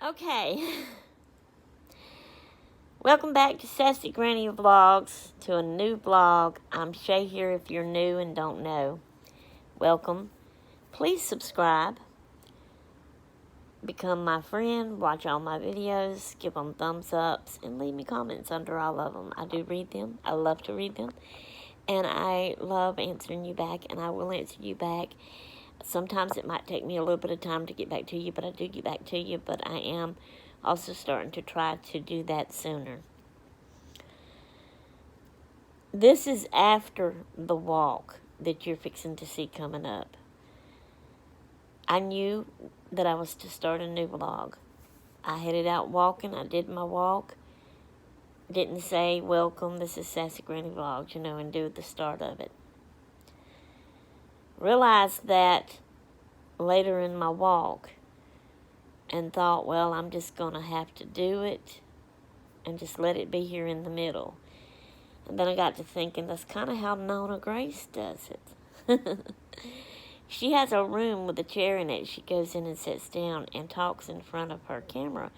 Okay, welcome back to Sassy Granny Vlogs, to a new vlog. I'm Shay here if you're new and don't know. Welcome. Please subscribe, become my friend, watch all my videos, give them thumbs ups, and leave me comments under all of them. I do read them. I love to read them, and I love answering you back, and I will answer you back. Sometimes it might take me a little bit of time to get back to you, but I do get back to you, but I am also starting to try to do that sooner. This is after the walk that you're fixing to see coming up. I knew that I was to start a new vlog. I headed out walking. I did my walk. Didn't say, welcome, this is Sassy Granny Vlogs, and do the start of it. Realized that later in my walk and thought, well, I'm just going to have to do it and just let it be here in the middle. And then I got to thinking, that's kind of how Nona Grace does it. She has a room with a chair in it. She goes in and sits down and talks in front of her camera.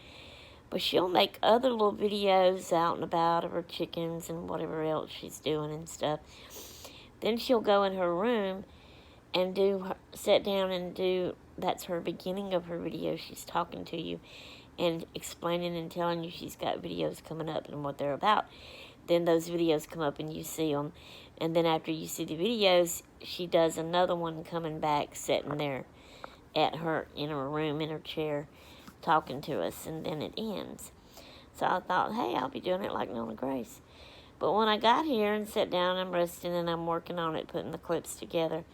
But she'll make other little videos out and about of her chickens and whatever else she's doing and stuff. Then she'll go in her room and sit down and do, that's her beginning of her video. She's talking to you and explaining and telling you she's got videos coming up and what they're about. Then those videos come up and you see them. And then after you see the videos, she does another one coming back, sitting there in her room, in her chair, talking to us, and then it ends. So I thought, hey, I'll be doing it like Nona Grace. But when I got here and sat down, I'm resting and I'm working on it, putting the clips together.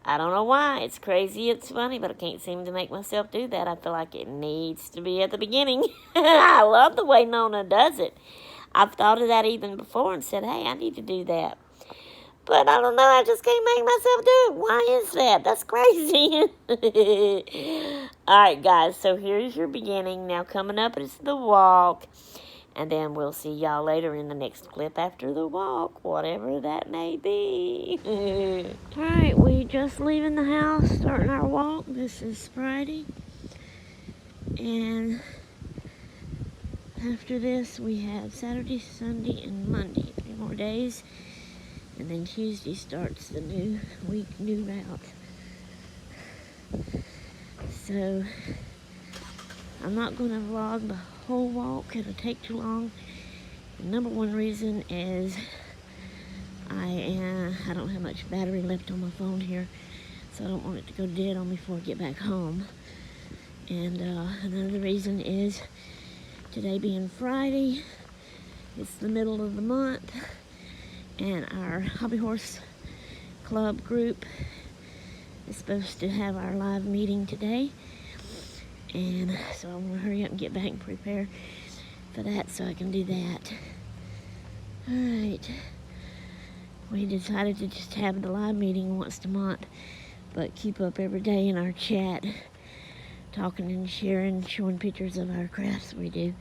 I don't know why. It's crazy. It's funny, but I can't seem to make myself do that. I feel like it needs to be at the beginning. I love the way Nona does it. I've thought of that even before and said, hey, I need to do that. But I don't know. I just can't make myself do it. Why is that? That's crazy. All right, guys. So here's your beginning. Now coming up is the walk. And then we'll see y'all later in the next clip after the walk, whatever that may be. All right, we just leaving the house, starting our walk. This is Friday. And after this, we have Saturday, Sunday, and Monday. 3 more days. And then Tuesday starts the new week, new route. So I'm not going to vlog the whole walk. It'll take too long. The number one reason is I don't have much battery left on my phone here, so I don't want it to go dead on me before I get back home. And another reason is today being Friday, it's the middle of the month, and our Hobby Horse Club group is supposed to have our live meeting today. And so I'm going to hurry up and get back and prepare for that so I can do that. Alright. We decided to just have the live meeting once a month, but keep up every day in our chat, talking and sharing, showing pictures of our crafts we do.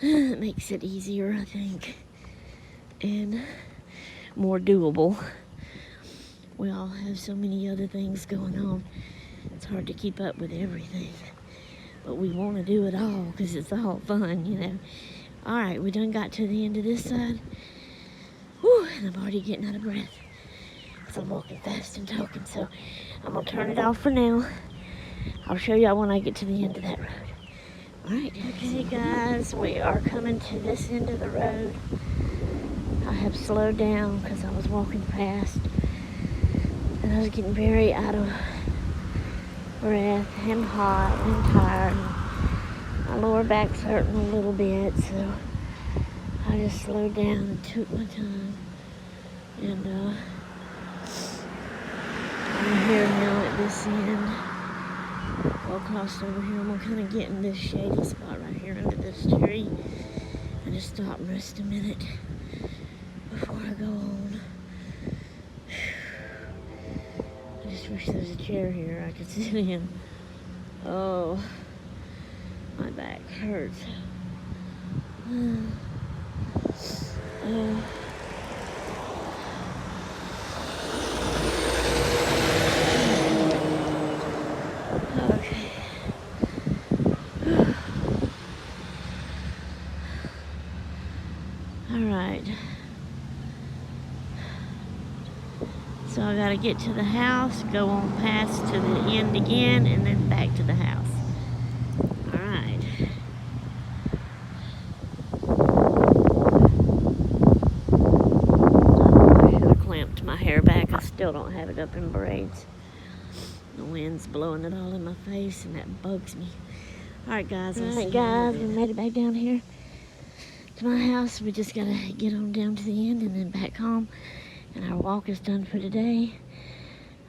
It makes it easier, I think, and more doable. We all have so many other things going on. It's hard to keep up with everything, but we want to do it all because it's all fun, All right, we done got to the end of this side. Whew, and I'm already getting out of breath because I'm walking fast and talking, so I'm going to turn it off for now. I'll show y'all when I get to the end of that road. All right. Okay, guys, we are coming to this end of the road. I have slowed down because I was walking fast, and I was getting very out of breath and hot and tired. My lower back's hurting a little bit, so I just slowed down and took my time. And I'm here now at this end. I'll cross over here. I'm gonna kind of get in this shady spot right here under this tree and just stop and rest a minute before I go on. I just wish there was a chair here I could sit in. Oh, my back hurts. Okay. got to get to the house, go on past to the end again, and then back to the house. All right. I should have clamped my hair back. I still don't have it up in braids. The wind's blowing it all in my face, and that bugs me. All right, guys. We made it back down here to my house. We just got to get on down to the end and then back home. And our walk is done for today.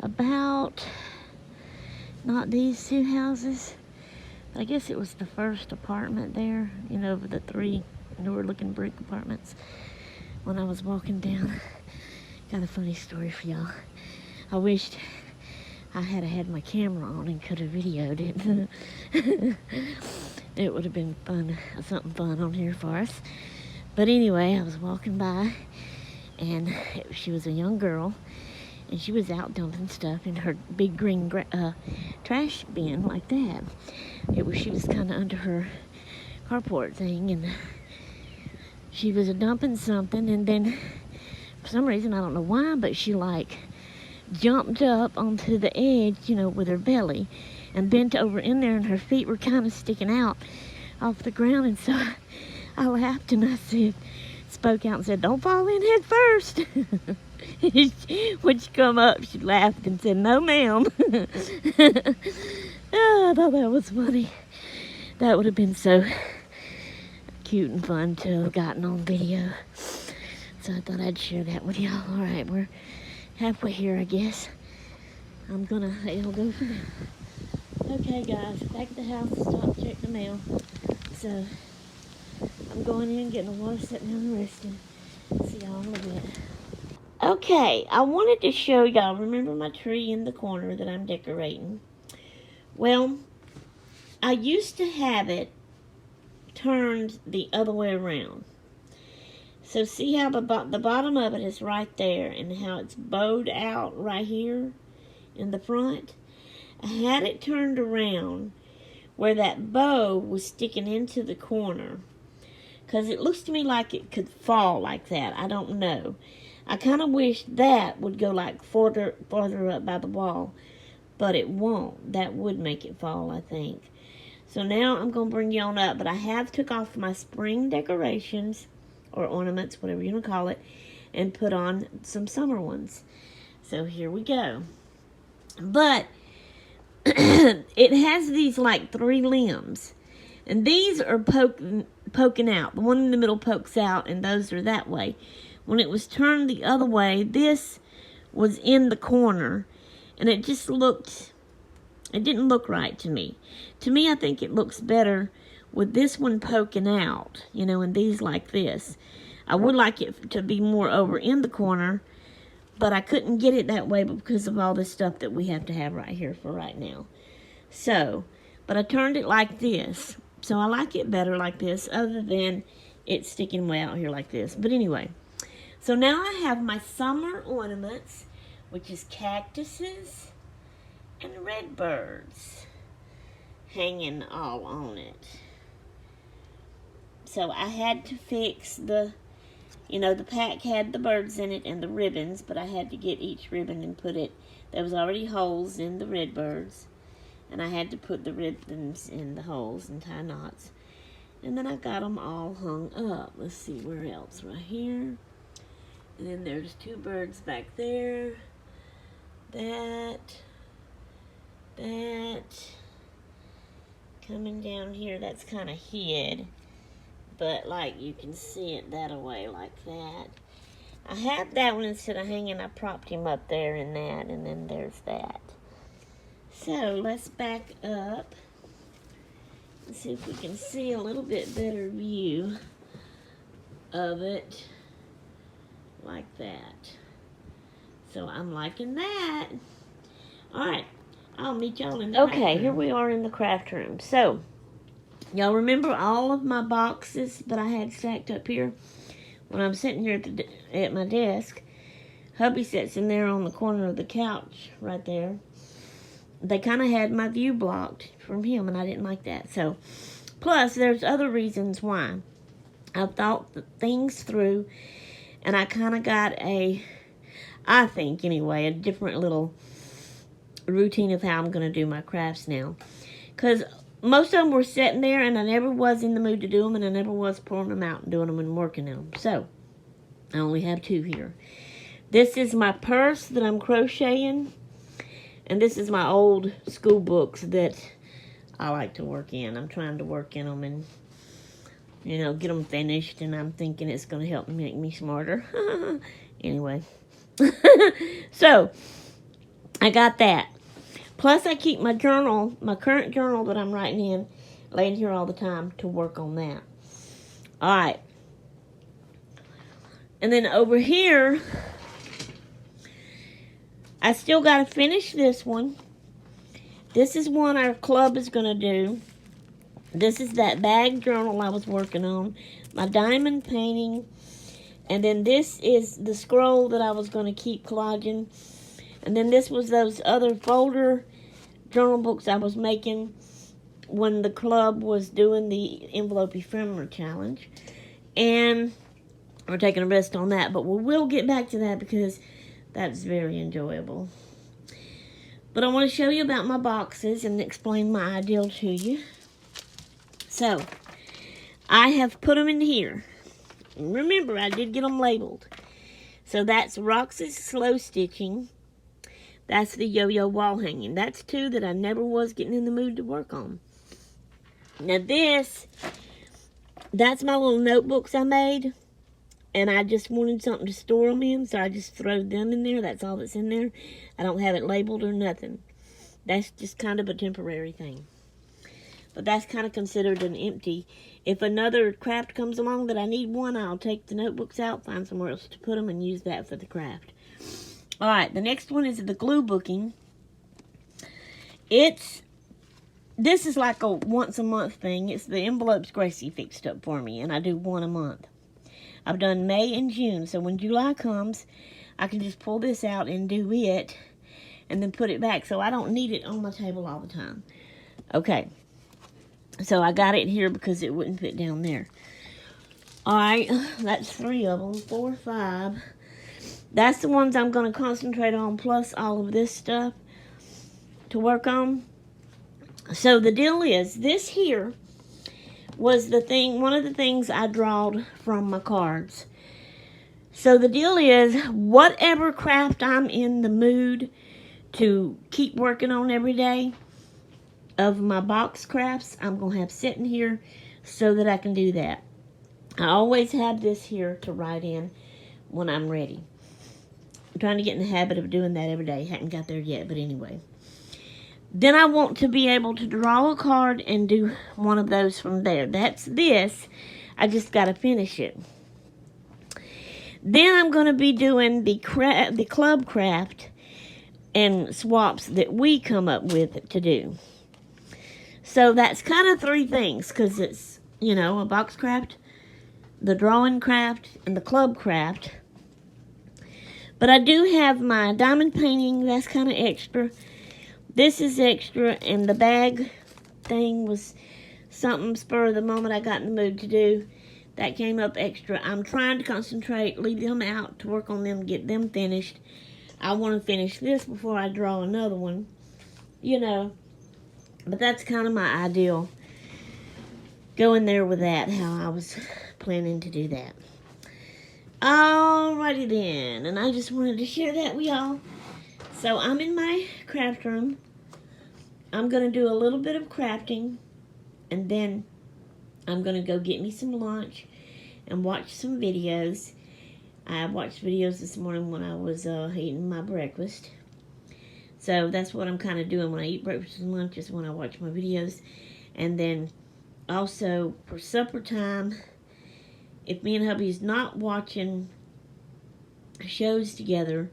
About, not these two houses, but I guess it was the first apartment there, you know, the 3 newer-looking brick apartments. When I was walking down, got a funny story for y'all. I wished I had my camera on and could have videoed it. It would have been fun, something fun on here for us. But anyway, I was walking by, and she was a young girl, and she was out dumping stuff in her big green trash bin like that. She was kind of under her carport thing, and she was dumping something, and then for some reason, I don't know why, but she like jumped up onto the edge, you know, with her belly, and bent over in there, and her feet were kind of sticking out off the ground. And so I laughed, and I spoke out and said, "Don't fall in head first." When she come up, she laughed and said, "No, ma'am." Oh, I thought that was funny. That would have been so cute and fun to have gotten on video. So I thought I'd share that with y'all. All right, we're halfway here, I guess. It'll go from there. Okay, guys, back at the house to stop and check the mail. So I'm going in, getting the water, sitting down and resting. See y'all in a little bit. Okay, I wanted to show y'all, remember my tree in the corner that I'm decorating? Well, I used to have it turned the other way around. So see how the bottom of it is right there, and how it's bowed out right here in the front? I had it turned around where that bow was sticking into the corner, because it looks to me like it could fall like that. I don't know. I kind of wish that would go like farther up by the wall, but it won't. That would make it fall, I think. So now I'm going to bring you on up, but I have took off my spring decorations, or ornaments, whatever you want to call it, and put on some summer ones. So here we go. But it has these like 3 limbs, and these are poking out. The one in the middle pokes out, and those are that way. When it was turned the other way, this was in the corner, and it didn't look right to me. To me, I think it looks better with this one poking out, you know, and these like this. I would like it to be more over in the corner, but I couldn't get it that way because of all the stuff that we have to have right here for right now. So, but I turned it like this. So I like it better like this, other than it sticking way out here like this. But anyway, so now I have my summer ornaments, which is cactuses and red birds hanging all on it. So I had to fix the pack had the birds in it and the ribbons, but I had to get each ribbon and put it, there was already holes in the red birds, and I had to put the ribbons in the holes and tie knots. And then I got them all hung up. Let's see, where else? Right here. And then there's 2 birds back there. That. Coming down here, that's kind of hid. But, like, you can see it that away like that. I had that one instead of hanging. I propped him up there in that, and then there's that. So, let's back up and see if we can see a little bit better view of it like that. So, I'm liking that. Alright, I'll meet y'all in the craft room. Here we are in the craft room. So, y'all remember all of my boxes that I had stacked up here? When I'm sitting here at my desk, hubby sits in there on the corner of the couch right there. They kind of had my view blocked from him, and I didn't like that. So, plus, there's other reasons why. I've thought things through, and I kind of got I think anyway, a different little routine of how I'm going to do my crafts now. Because most of them were sitting there, and I never was in the mood to do them, and I never was pulling them out and doing them and working them. So, I only have 2 here. This is my purse that I'm crocheting, and this is my old school books that I like to work in. I'm trying to work in them and, you know, get them finished, and I'm thinking it's going to help make me smarter. Anyway. So, I got that. Plus, I keep my journal, my current journal that I'm writing in, laying here all the time to work on that. All right. And then over here, I still got to finish this one. This is one our club is going to do. This is that bag journal I was working on. My diamond painting. And then this is the scroll that I was going to keep collaging. And then this was those other folder journal books I was making when the club was doing the envelope ephemera challenge. And we're taking a rest on that, but we will get back to that because that's very enjoyable. But I want to show you about my boxes and explain my ideal to you. So, I have put them in here. Remember, I did get them labeled. So that's Roxy's Slow Stitching. That's the Yo-Yo Wall Hanging. That's 2 that I never was getting in the mood to work on. Now that's my little notebooks I made. And I just wanted something to store them in, so I just throw them in there. That's all that's in there. I don't have it labeled or nothing. That's just kind of a temporary thing. But that's kind of considered an empty. If another craft comes along that I need one, I'll take the notebooks out, find somewhere else to put them, and use that for the craft. Alright, the next one is the glue booking. This is like a once a month thing. It's the envelopes Gracie fixed up for me, and I do 1 a month. I've done May and June, so when July comes, I can just pull this out and do it, and then put it back, so I don't need it on my table all the time. Okay, so I got it here because it wouldn't fit down there. Alright, that's 3 of them, 4, 5. That's the ones I'm going to concentrate on, plus all of this stuff to work on. So the deal is, this here was one of the things I drawed from my cards. So the deal is, whatever craft I'm in the mood to keep working on every day of my box crafts, I'm going to have sitting here so that I can do that. I always have this here to write in when I'm ready. I'm trying to get in the habit of doing that every day. Haven't got there yet, but anyway. Then I want to be able to draw a card and do one of those from there. That's this. I just got to finish it. Then I'm going to be doing the club craft and swaps that we come up with to do. So that's kind of 3 things, because it's, you know, a box craft, the drawing craft, and the club craft. But I do have my diamond painting. That's kind of extra. This is extra, and the bag thing was something spur of the moment I got in the mood to do. That came up extra. I'm trying to concentrate, leave them out to work on them, get them finished. I want to finish this before I draw another one, you know. But that's kind of my ideal. Go in there with that, how I was planning to do that. Alrighty then, and I just wanted to share that with y'all. So I'm in my craft room. I'm going to do a little bit of crafting, and then I'm going to go get me some lunch and watch some videos. I watched videos this morning when I was eating my breakfast. So that's what I'm kind of doing when I eat breakfast and lunch, is when I watch my videos. And then also for supper time, if me and hubby's not watching shows together,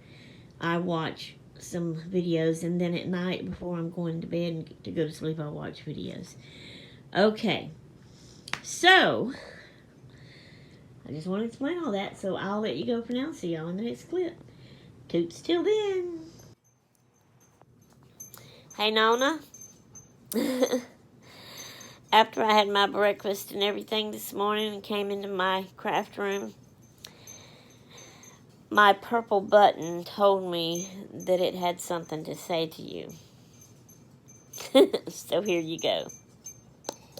I watch some videos, and then at night before I'm going to bed and to go to sleep, I'll watch videos. Okay, so I just want to explain all that, so I'll let you go for now. See y'all in the next clip. Toots till then. Hey Nona. After I had my breakfast and everything this morning and came into my craft room, my purple button told me that it had something to say to you. So here you go.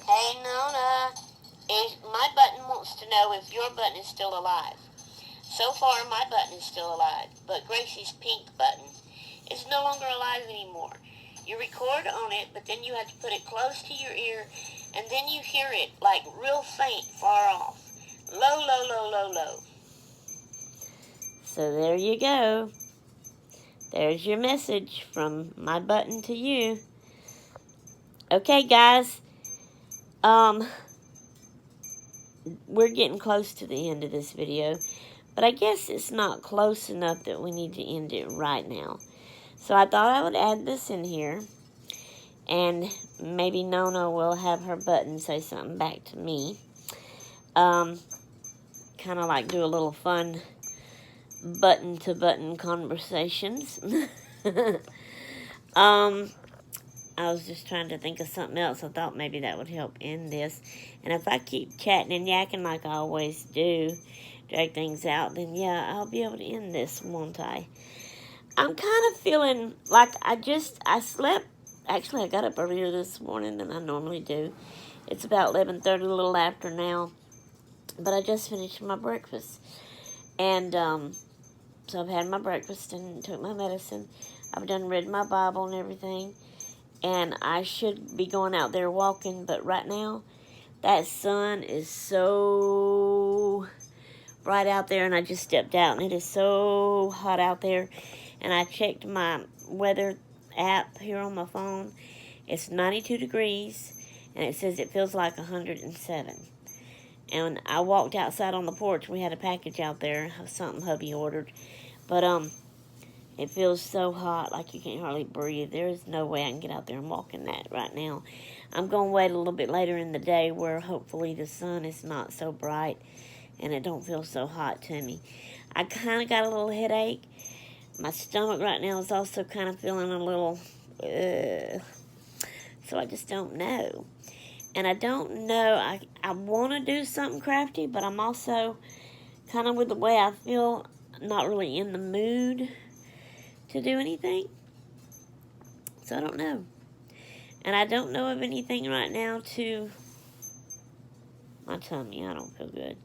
Hey, Nona. My button wants to know if your button is still alive. So far, my button is still alive, but Gracie's pink button is no longer alive anymore. You record on it, but then you have to put it close to your ear, and then you hear it like real faint, far off. Low, low, low, low, low. So there you go. There's your message from my button to you. Okay, guys. We're getting close to the end of this video, but I guess it's not close enough that we need to end it right now. So I thought I would add this in here, and maybe Nona will have her button say something back to me. Kind of like do a little fun button-to-button conversations. I was just trying to think of something else. I thought maybe that would help end this. And if I keep chatting and yakking like I always do, drag things out, then yeah, I'll be able to end this, won't I? I'm kind of feeling like I slept. Actually, I got up earlier this morning than I normally do. It's about 11:30, a little after now. But I just finished my breakfast. And so I've had my breakfast and took my medicine. I've done read my Bible and everything. And I should be going out there walking, but right now, that sun is so bright out there, and I just stepped out, and it is so hot out there. And I checked my weather app here on my phone. It's 92 degrees, and it says it feels like 107. And I walked outside on the porch. We had a package out there, something hubby ordered. But, it feels so hot, like you can't hardly breathe. There's no way I can get out there and walk in that right now. I'm going to wait a little bit later in the day where hopefully the sun is not so bright and it don't feel so hot to me. I kind of got a little headache. My stomach right now is also kind of feeling a little, so I just don't know. And I don't know, I want to do something crafty, but I'm also kind of with the way I feel, not really in the mood to do anything. So I don't know. And I don't know of anything right now to my tummy. I don't feel good.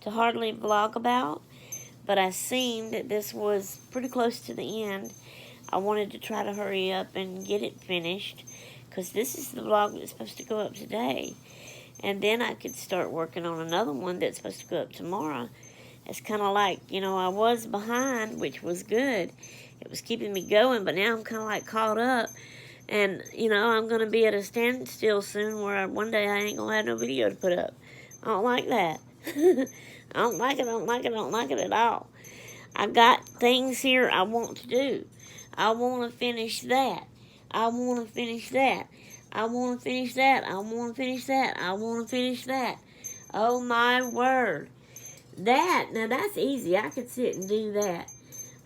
To hardly vlog about. But I seen that this was pretty close to the end. I wanted to try to hurry up and get it finished. Because this is the vlog that's supposed to go up today. And then I could start working on another one that's supposed to go up tomorrow. It's kind of like, I was behind, which was good. It was keeping me going, but now I'm kind of like caught up. And, I'm going to be at a standstill soon where one day I ain't going to have no video to put up. I don't like that. I don't like it at all. I've got things here I want to do. I want to finish that. I want to finish that. I want to finish that. I want to finish that. I want to finish that. Oh, my word. Now that's easy. I could sit and do that.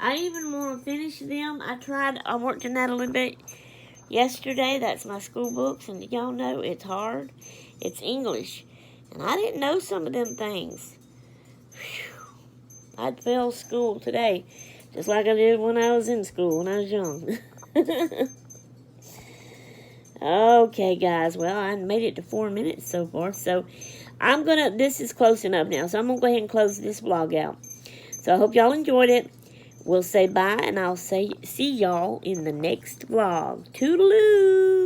I even want to finish them. I worked in that a little bit yesterday. That's my school books, and y'all know it's hard. It's English. And I didn't know some of them things. Whew. I'd failed school today, just like I did when I was in school, when I was young. Okay, guys. Well, I made it to 4 minutes so far, so this is close enough now, so I'm going to go ahead and close this vlog out. So I hope y'all enjoyed it. We'll say bye, and I'll see y'all in the next vlog. Toodaloo!